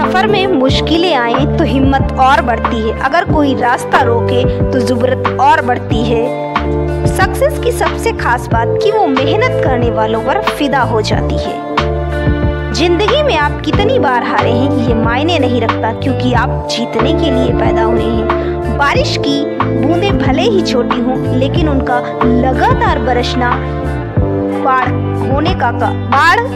सफर में मुश्किलें आए तो हिम्मत और बढ़ती है, अगर कोई रास्ता रोके तो जुर्रत और बढ़ती है। सक्सेस की सबसे खास बात कि वो मेहनत करने वालों पर फिदा हो जाती है। जिंदगी में आप कितनी बार हारे हैं ये मायने नहीं रखता, क्योंकि आप जीतने के लिए पैदा हुए हैं। बारिश की बूंदें भले ही छोटी हों, लेकिन उनका लगातार बरसना बाढ़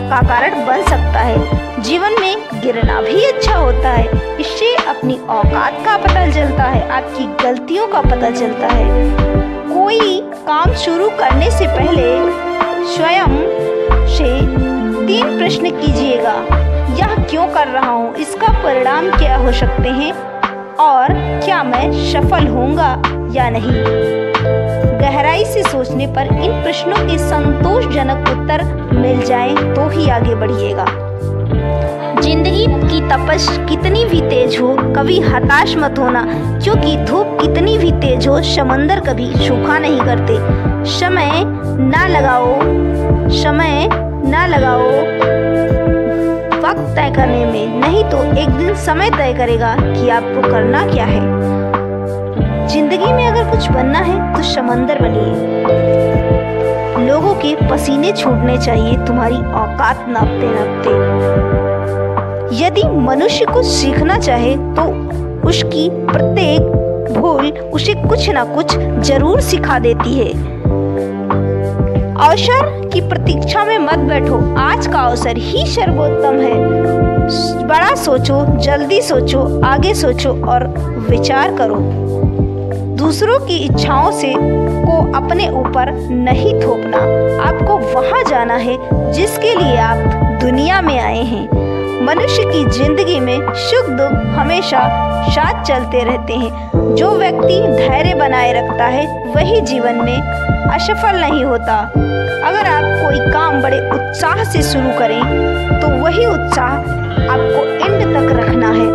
का कारण बन सकता है। जीवन में गिरना भी अच्छा होता है, इससे अपनी औकात का पता चलता है, आपकी गलतियों का पता चलता है। कोई काम शुरू करने से पहले स्वयं से 3 प्रश्न कीजिएगा। यह क्यों कर रहा हूँ, इसका परिणाम क्या हो सकते हैं और क्या मैं सफल होऊंगा या नहीं। गहराई से सोचने पर इन प्रश्नों के संतोषजनक उत्तर मिल जाएं तो ही आगे बढ़िएगा। जिंदगी की तपश कितनी भी तेज हो, कभी हताश मत होना, क्योंकि धूप कितनी भी तेज हो, समंदर कभी सूखा नहीं करते। समय ना लगाओ वक्त तय करने में, नहीं तो एक दिन समय तय करेगा कि आपको करना क्या है। जिंदगी में अगर कुछ बनना है तो समंदर बनिए। लोगों के पसीने छूटने चाहिए तुम्हारी औकात नापते नापते। यदि मनुष्य कुछ सीखना चाहे तो उसकी प्रत्येक भूल उसे कुछ ना कुछ जरूर सिखा देती है। अवसर की प्रतीक्षा में मत बैठो, आज का अवसर ही सर्वोत्तम है। बड़ा सोचो, जल्दी सोचो, आगे सोचो और विचार करो। दूसरों की इच्छाओं से को अपने ऊपर नहीं थोपना। आपको वहां जाना है जिसके लिए आप दुनिया में आए हैं। मनुष्य की जिंदगी में सुख दुख हमेशा साथ चलते रहते हैं। जो व्यक्ति धैर्य बनाए रखता है वही जीवन में असफल नहीं होता। अगर आप कोई काम बड़े उत्साह से शुरू करें तो वही उत्साह आपको एंड तक रखना है।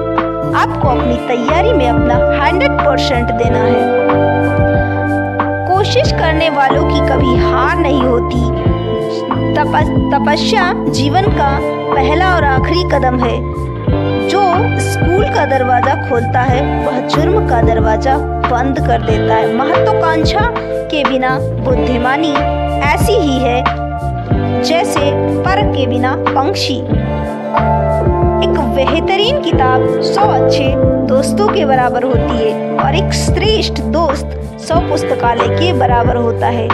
आपको अपनी तैयारी में अपना 100% देना है। कोशिश करने वालों की कभी हार नहीं होती। तपस्या जीवन का पहला और आखिरी कदम है। जो स्कूल का दरवाजा खोलता है वह जुर्म का दरवाजा बंद कर देता है। महत्वाकांक्षा के बिना बुद्धिमानी ऐसी ही है जैसे पर के बिना पंछी। एक बेहतरीन किताब 100 अच्छे दोस्तों के बराबर होती है और एक श्रेष्ठ दोस्त 100 पुस्तकालय के बराबर होता है।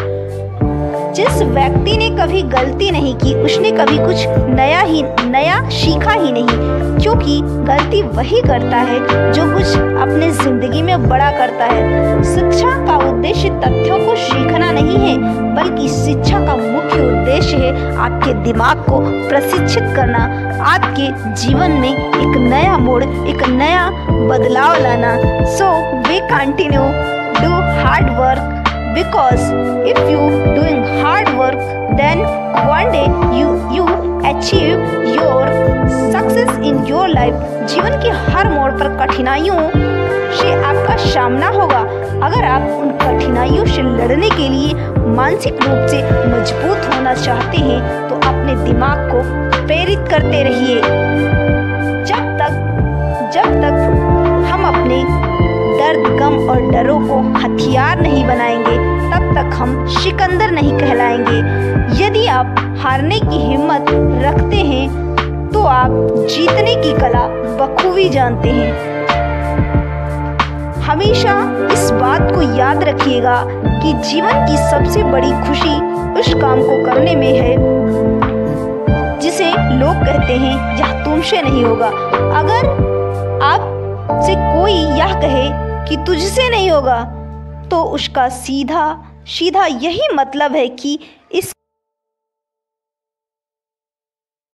जिस व्यक्ति ने कभी गलती नहीं की उसने कभी कुछ नया सीखा ही नहीं, क्योंकि गलती वही करता है जो कुछ अपने जिंदगी में बड़ा करता है। शिक्षा का उद्देश्य तथ्यों को सीखना नहीं है, बल्कि शिक्षा का मुख्य उद्देश्य है आपके दिमाग को प्रशिक्षित करना, आपके जीवन में एक नया मोड़, एक नया बदलाव लाना। So we continue do hard work, because if you doing hard work then one day you achieve your success in your life। जीवन के हर मोड़ पर कठिनाइयों से आपका सामना होगा। अगर आप उन कठिनाइयों से लड़ने के लिए मानसिक रूप से मजबूत होना चाहते हैं तो अपने दिमाग को प्रेरित करते रहिए। जब तक हम अपने दर्द, गम और डरों को हथियार नहीं बनाएंगे तब तक हम सिकंदर नहीं कहलाएंगे। यदि आप हारने की हिम्मत रखते हैं तो आप जीतने की कला बखूबी जानते हैं। हमेशा इस बात को याद रखिएगा कि जीवन की सबसे बड़ी खुशी उस काम को करने में है जिसे लोग कहते हैं यह तुमसे नहीं होगा। अगर आपसे कोई यह कहे कि तुझसे नहीं होगा तो उसका सीधा यही मतलब है कि